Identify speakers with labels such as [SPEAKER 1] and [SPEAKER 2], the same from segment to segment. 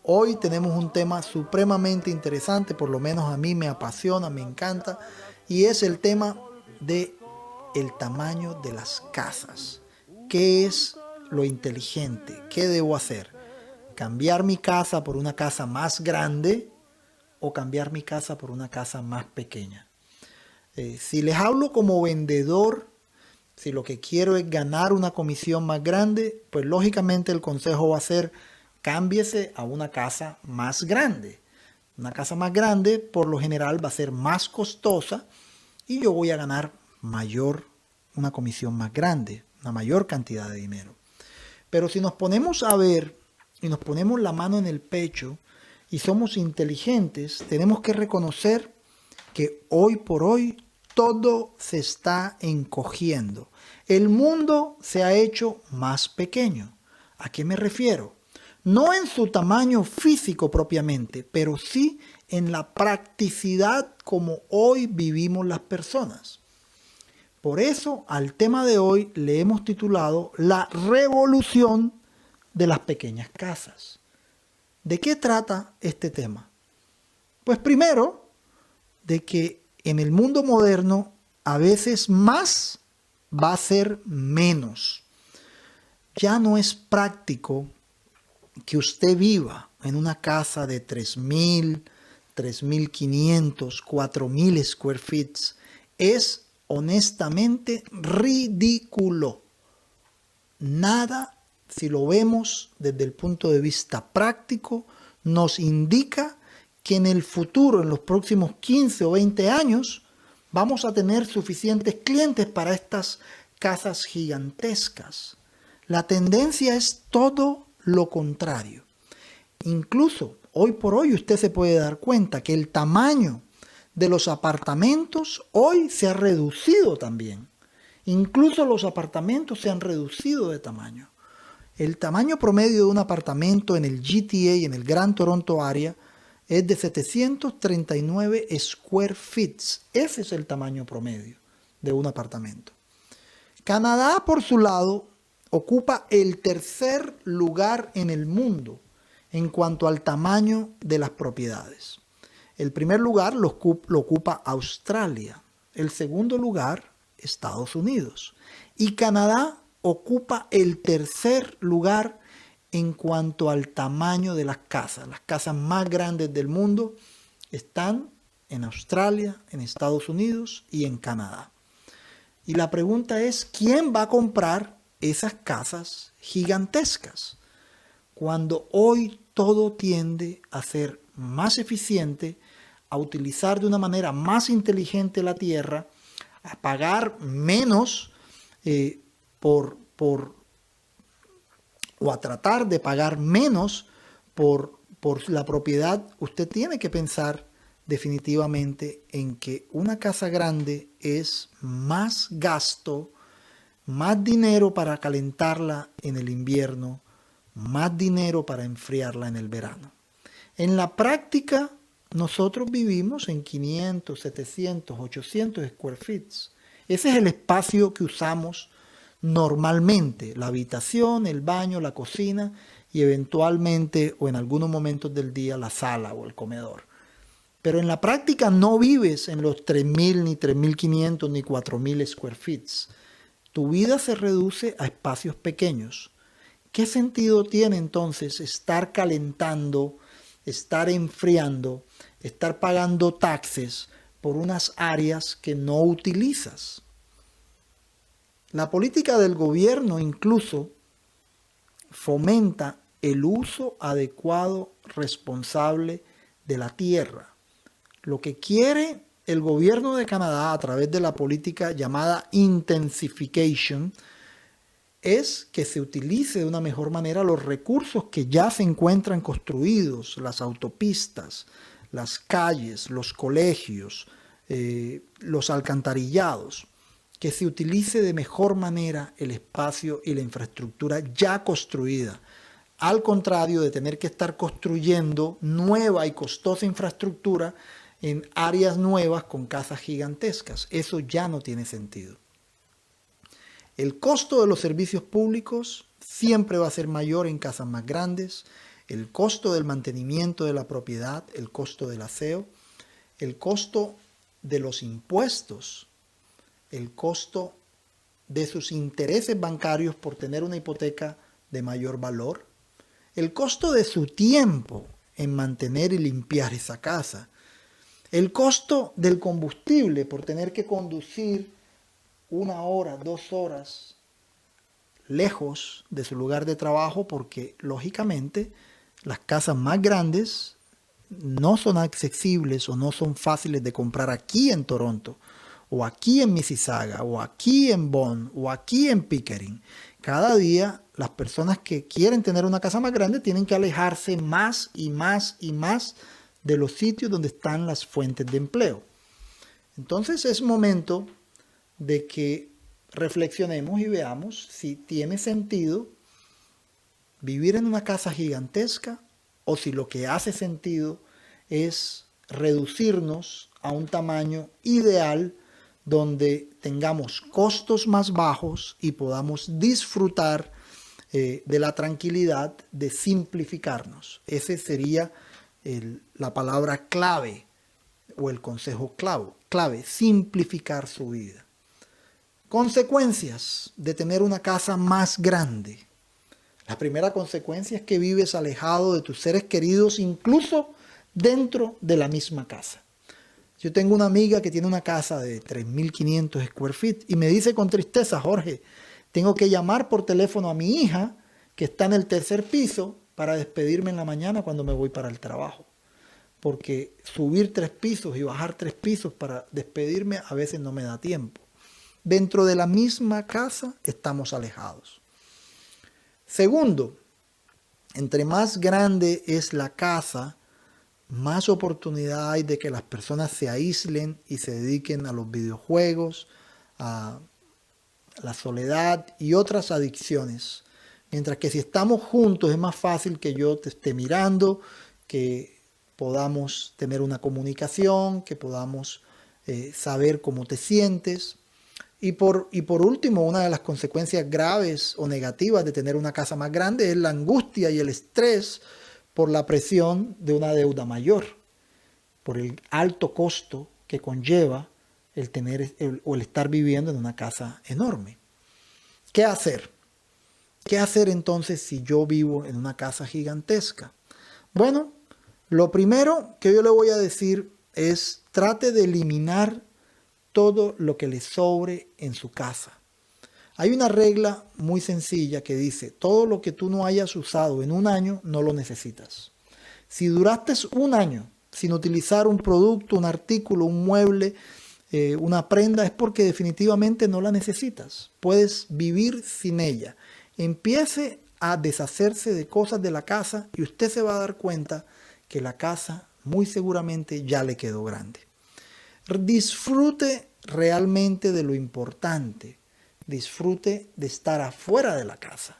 [SPEAKER 1] Hoy tenemos un tema supremamente interesante, por lo menos a mí me apasiona, me encanta, y es el tema de el tamaño de las casas. ¿Qué es lo inteligente? ¿Qué debo hacer? ¿Cambiar mi casa por una casa más grande o cambiar mi casa por una casa más pequeña? Si les hablo como vendedor, si lo que quiero es ganar una comisión más grande, pues lógicamente el consejo va a ser cámbiese a una casa más grande. Una casa más grande por lo general va a ser más costosa y yo voy a ganar una comisión más grande, una mayor cantidad de dinero. Pero si nos ponemos a ver y nos ponemos la mano en el pecho y somos inteligentes, tenemos que reconocer que hoy por hoy todo se está encogiendo. El mundo se ha hecho más pequeño. ¿A qué me refiero? No en su tamaño físico propiamente, pero sí en la practicidad como hoy vivimos las personas. Por eso al tema de hoy le hemos titulado La revolución de las pequeñas casas. ¿De qué trata este tema? Pues primero, de que en el mundo moderno a veces más va a ser menos. Ya no es práctico que usted viva en una casa de 3.000, 3.500, 4.000 square feet. Es honestamente ridículo. Nada, si lo vemos desde el punto de vista práctico, nos indica que en el futuro, en los próximos 15 o 20 años, vamos a tener suficientes clientes para estas casas gigantescas. La tendencia es todo lo contrario. Incluso hoy por hoy usted se puede dar cuenta que el tamaño de los apartamentos hoy se ha reducido también. Incluso los apartamentos se han reducido de tamaño. El tamaño promedio de un apartamento en el GTA y en el Gran Toronto Area es de 739 square feet. Ese es el tamaño promedio de un apartamento. Canadá, por su lado, ocupa el tercer lugar en el mundo en cuanto al tamaño de las propiedades. El primer lugar lo ocupa Australia. El segundo lugar, Estados Unidos. Y Canadá ocupa el tercer lugar en cuanto al tamaño de las casas. Las casas más grandes del mundo están en Australia, en Estados Unidos y en Canadá. Y la pregunta es, ¿quién va a comprar esas casas gigantescas? Cuando hoy todo tiende a ser más eficiente, a utilizar de una manera más inteligente la tierra, a pagar menos o a tratar de pagar menos por la propiedad, usted tiene que pensar definitivamente en que una casa grande es más gasto, más dinero para calentarla en el invierno, más dinero para enfriarla en el verano. En la práctica, nosotros vivimos en 500, 700, 800 square feet. Ese es el espacio que usamos normalmente, la habitación, el baño, la cocina y eventualmente o en algunos momentos del día la sala o el comedor. Pero en la práctica no vives en los 3.000 ni 3.500 ni 4.000 square feet. Tu vida se reduce a espacios pequeños. ¿Qué sentido tiene entonces estar calentando, estar enfriando, estar pagando taxes por unas áreas que no utilizas? La política del gobierno incluso fomenta el uso adecuado, responsable de la tierra. Lo que quiere el gobierno de Canadá a través de la política llamada intensification es que se utilice de una mejor manera los recursos que ya se encuentran construidos, las autopistas, las calles, los colegios, los alcantarillados, que se utilice de mejor manera el espacio y la infraestructura ya construida, al contrario de tener que estar construyendo nueva y costosa infraestructura en áreas nuevas con casas gigantescas. Eso ya no tiene sentido. El costo de los servicios públicos siempre va a ser mayor en casas más grandes. el costo del mantenimiento de la propiedad, el costo del aseo, el costo de los impuestos, el costo de sus intereses bancarios por tener una hipoteca de mayor valor, el costo de su tiempo en mantener y limpiar esa casa, el costo del combustible por tener que conducir 1 hora, 2 horas lejos de su lugar de trabajo, porque lógicamente las casas más grandes no son accesibles o no son fáciles de comprar aquí en Toronto, o aquí en Mississauga, o aquí en Vaughan, o aquí en Pickering. Cada día las personas que quieren tener una casa más grande tienen que alejarse más y más y más de los sitios donde están las fuentes de empleo. Entonces es momento de que reflexionemos y veamos si tiene sentido vivir en una casa gigantesca o si lo que hace sentido es reducirnos a un tamaño ideal donde tengamos costos más bajos y podamos disfrutar de la tranquilidad de simplificarnos. Ese sería la palabra clave o el consejo clave, simplificar su vida. Consecuencias de tener una casa más grande. La primera consecuencia es que vives alejado de tus seres queridos, incluso dentro de la misma casa. Yo tengo una amiga que tiene una casa de 3.500 square feet y me dice con tristeza: Jorge, tengo que llamar por teléfono a mi hija que está en el 3er piso para despedirme en la mañana cuando me voy para el trabajo. Porque subir 3 pisos y bajar 3 pisos para despedirme a veces no me da tiempo. Dentro de la misma casa estamos alejados. Segundo, entre más grande es la casa, más oportunidad hay de que las personas se aíslen y se dediquen a los videojuegos, a la soledad y otras adicciones. Mientras que si estamos juntos es más fácil que yo te esté mirando, que podamos tener una comunicación, que podamos saber cómo te sientes. Y por último, una de las consecuencias graves o negativas de tener una casa más grande es la angustia y el estrés por la presión de una deuda mayor, por el alto costo que conlleva el tener o el estar viviendo en una casa enorme. ¿Qué hacer? ¿Qué hacer entonces si yo vivo en una casa gigantesca? Bueno, lo primero que yo le voy a decir es: trate de eliminar todo lo que le sobre en su casa. Hay una regla muy sencilla que dice: todo lo que tú no hayas usado en un año, no lo necesitas. Si duraste un año sin utilizar un producto, un artículo, un mueble, una prenda, es porque definitivamente no la necesitas. Puedes vivir sin ella. Empiece a deshacerse de cosas de la casa y usted se va a dar cuenta que la casa muy seguramente ya le quedó grande. Disfrute realmente de lo importante. Disfrute de estar afuera de la casa.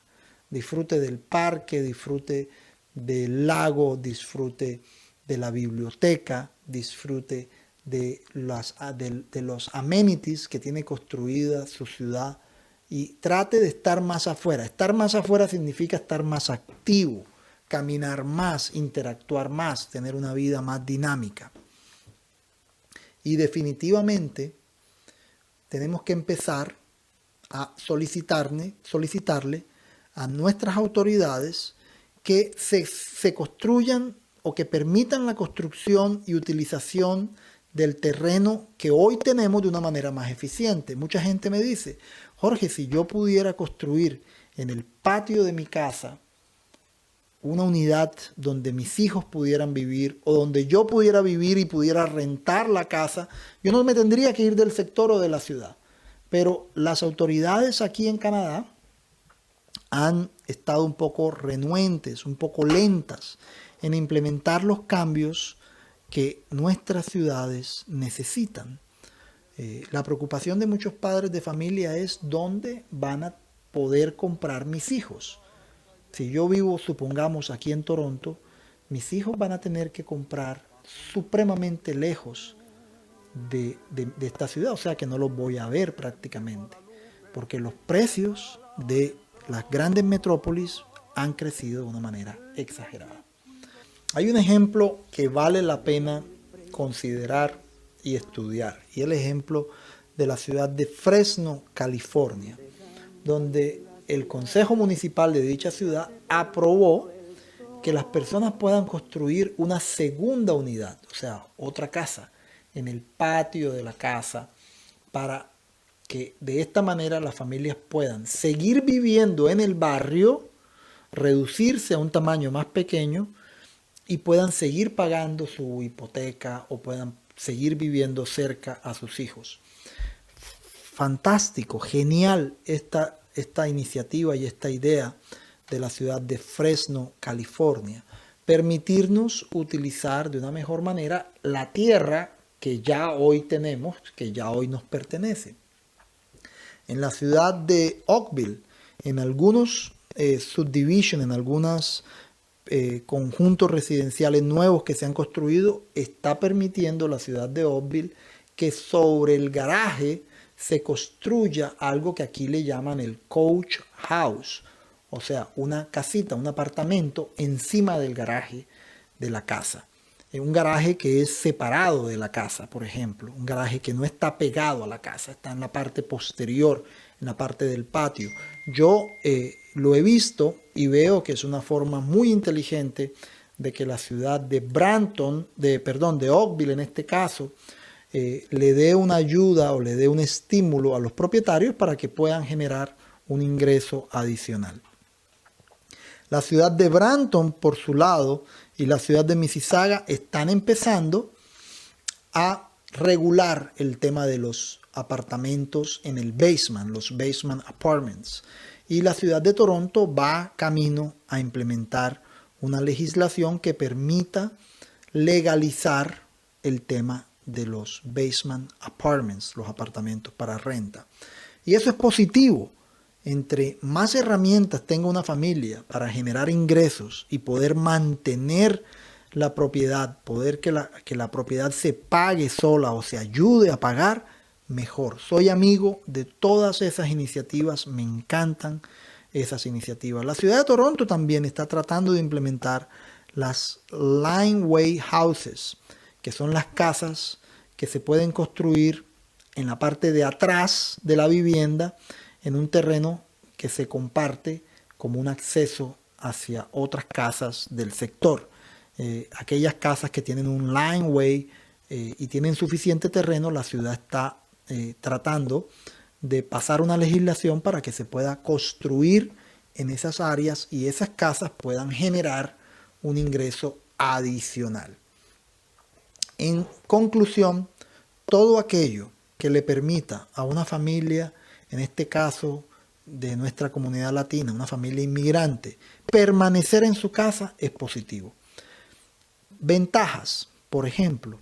[SPEAKER 1] Disfrute del parque, disfrute del lago, disfrute de la biblioteca, disfrute de los amenities que tiene construida su ciudad y trate de estar más afuera. Estar más afuera significa estar más activo, caminar más, interactuar más, tener una vida más dinámica. Y definitivamente tenemos que empezar a solicitarle a nuestras autoridades que se construyan o que permitan la construcción y utilización del terreno que hoy tenemos de una manera más eficiente. Mucha gente me dice: Jorge, si yo pudiera construir en el patio de mi casa una unidad donde mis hijos pudieran vivir o donde yo pudiera vivir y pudiera rentar la casa, yo no me tendría que ir del sector o de la ciudad. Pero las autoridades aquí en Canadá han estado un poco renuentes, un poco lentas en implementar los cambios que nuestras ciudades necesitan. La preocupación de muchos padres de familia es: ¿dónde van a poder comprar mis hijos? Si yo vivo, supongamos, aquí en Toronto, mis hijos van a tener que comprar supremamente lejos de esta ciudad, o sea que no los voy a ver prácticamente, porque los precios de las grandes metrópolis han crecido de una manera exagerada. Hay un ejemplo que vale la pena considerar y estudiar, y el ejemplo de la ciudad de Fresno, California, donde el Consejo Municipal de dicha ciudad aprobó que las personas puedan construir una segunda unidad, o sea, otra casa, en el patio de la casa, para que de esta manera las familias puedan seguir viviendo en el barrio, reducirse a un tamaño más pequeño y puedan seguir pagando su hipoteca o puedan seguir viviendo cerca a sus hijos. Fantástico, genial esta iniciativa y esta idea de la ciudad de Fresno, California. Permitirnos utilizar de una mejor manera la tierra que ya hoy tenemos, que ya hoy nos pertenece. En la ciudad de Oakville, en algunos subdivisions, en algunos conjuntos residenciales nuevos que se han construido, está permitiendo la ciudad de Oakville que sobre el garaje se construya algo que aquí le llaman el coach house, o sea, una casita, un apartamento encima del garaje de la casa. Un garaje que es separado de la casa, por ejemplo. Un garaje que no está pegado a la casa, está en la parte posterior, en la parte del patio. Yo lo he visto y veo que es una forma muy inteligente de que la ciudad de de Oakville en este caso, le dé una ayuda o le dé un estímulo a los propietarios para que puedan generar un ingreso adicional. La ciudad de Brampton, por su lado, y la ciudad de Mississauga están empezando a regular el tema de los apartamentos en el basement, los basement apartments. Y la ciudad de Toronto va camino a implementar una legislación que permita legalizar el tema de los basement apartments, los apartamentos para renta. Y eso es positivo. Entre más herramientas tenga una familia para generar ingresos y poder mantener la propiedad, poder que la propiedad se pague sola o se ayude a pagar, mejor. Soy amigo de todas esas iniciativas, me encantan esas iniciativas. La ciudad de Toronto también está tratando de implementar las Laneway Houses, que son las casas que se pueden construir en la parte de atrás de la vivienda, en un terreno que se comparte como un acceso hacia otras casas del sector. Aquellas casas que tienen un laneway y tienen suficiente terreno, la ciudad está tratando de pasar una legislación para que se pueda construir en esas áreas y esas casas puedan generar un ingreso adicional. En conclusión, todo aquello que le permita a una familia, en este caso de nuestra comunidad latina, una familia inmigrante, permanecer en su casa es positivo. Ventajas, por ejemplo,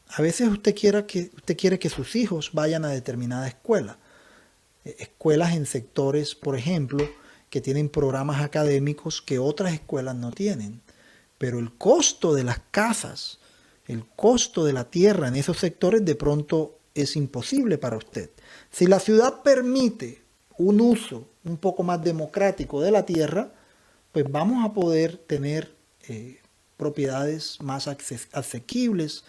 [SPEAKER 1] a veces usted quiere que sus hijos vayan a determinada escuela. Escuelas en sectores, por ejemplo, que tienen programas académicos que otras escuelas no tienen. Pero el costo de las casas, el costo de la tierra en esos sectores de pronto es imposible para usted. Si la ciudad permite un uso un poco más democrático de la tierra, pues vamos a poder tener propiedades más asequibles,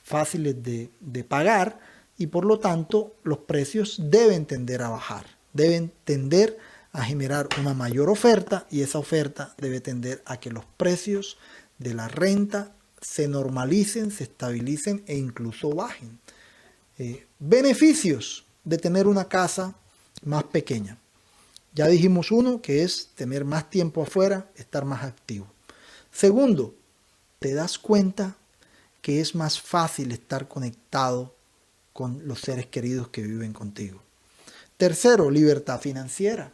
[SPEAKER 1] fáciles de pagar y por lo tanto los precios deben tender a bajar, deben tender a generar una mayor oferta y esa oferta debe tender a que los precios de la renta se normalicen, se estabilicen e incluso bajen. Beneficios de tener una casa más pequeña. Ya dijimos uno, que es tener más tiempo afuera, estar más activo. Segundo, te das cuenta que es más fácil estar conectado con los seres queridos que viven contigo. Tercero, libertad financiera.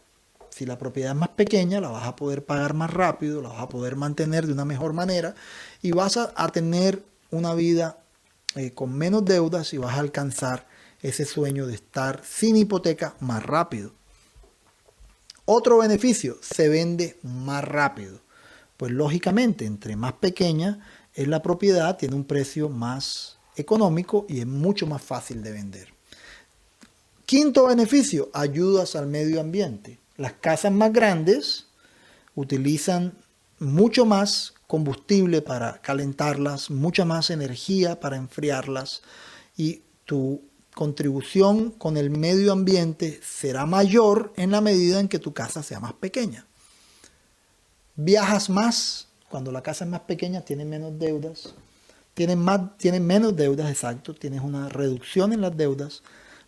[SPEAKER 1] Si la propiedad es más pequeña, la vas a poder pagar más rápido, la vas a poder mantener de una mejor manera y vas a tener una vida con menos deudas y vas a alcanzar ese sueño de estar sin hipoteca más rápido. Otro beneficio, se vende más rápido. Pues lógicamente, entre más pequeña es la propiedad, tiene un precio más económico y es mucho más fácil de vender. Quinto beneficio, ayudas al medio ambiente. Las casas más grandes utilizan mucho más combustible para calentarlas, mucha más energía para enfriarlas y tu contribución con el medio ambiente será mayor en la medida en que tu casa sea más pequeña. Viajas más, cuando la casa es más pequeña tienes menos deudas, tienes menos deudas, exacto, tienes una reducción en las deudas,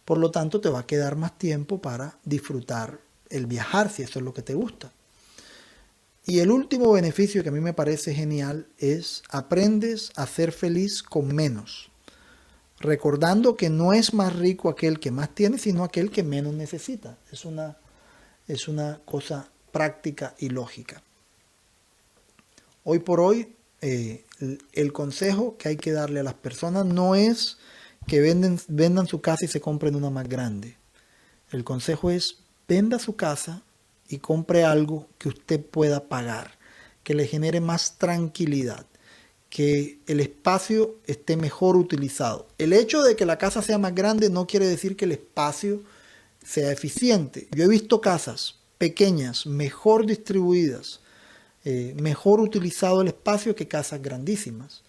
[SPEAKER 1] por lo tanto te va a quedar más tiempo para disfrutar el viajar si eso es lo que te gusta. Y el último beneficio que a mí me parece genial es aprendes a ser feliz con menos, recordando que no es más rico aquel que más tiene, sino aquel que menos necesita. Es una cosa práctica y lógica. Hoy por hoy, el consejo que hay que darle a las personas no es que vendan su casa y se compren una más grande. El consejo es venda su casa y compre algo que usted pueda pagar, que le genere más tranquilidad, que el espacio esté mejor utilizado. El hecho de que la casa sea más grande no quiere decir que el espacio sea eficiente. Yo he visto casas pequeñas, mejor distribuidas, mejor utilizado el espacio que casas grandísimas.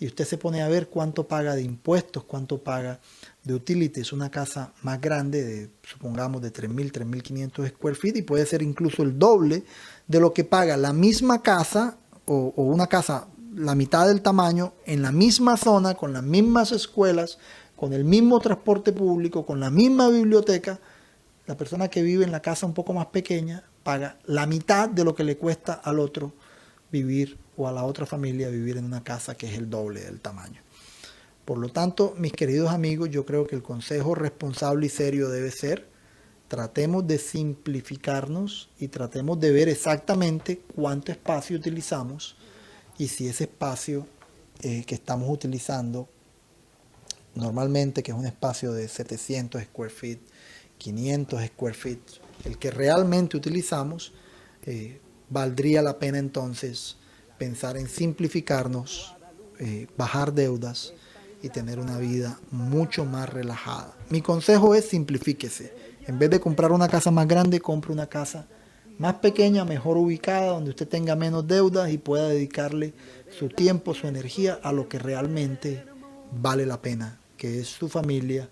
[SPEAKER 1] Y usted se pone a ver cuánto paga de impuestos, cuánto paga de utilities. Una casa más grande, supongamos de 3.000, 3.500 square feet, y puede ser incluso el doble de lo que paga la misma casa o una casa la mitad del tamaño, en la misma zona, con las mismas escuelas, con el mismo transporte público, con la misma biblioteca. La persona que vive en la casa un poco más pequeña paga la mitad de lo que le cuesta al otro vivir o a la otra familia vivir en una casa que es el doble del tamaño. Por lo tanto, mis queridos amigos, yo creo que el consejo responsable y serio debe ser: tratemos de simplificarnos y tratemos de ver exactamente cuánto espacio utilizamos y si ese espacio que estamos utilizando normalmente, que es un espacio de 700 square feet, 500 square feet, el que realmente utilizamos, valdría la pena entonces pensar en simplificarnos, bajar deudas y tener una vida mucho más relajada. Mi consejo es: simplifíquese. En vez de comprar una casa más grande, compre una casa más pequeña, mejor ubicada, donde usted tenga menos deudas y pueda dedicarle su tiempo, su energía a lo que realmente vale la pena, que es su familia,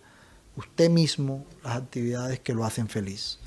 [SPEAKER 1] usted mismo, las actividades que lo hacen feliz.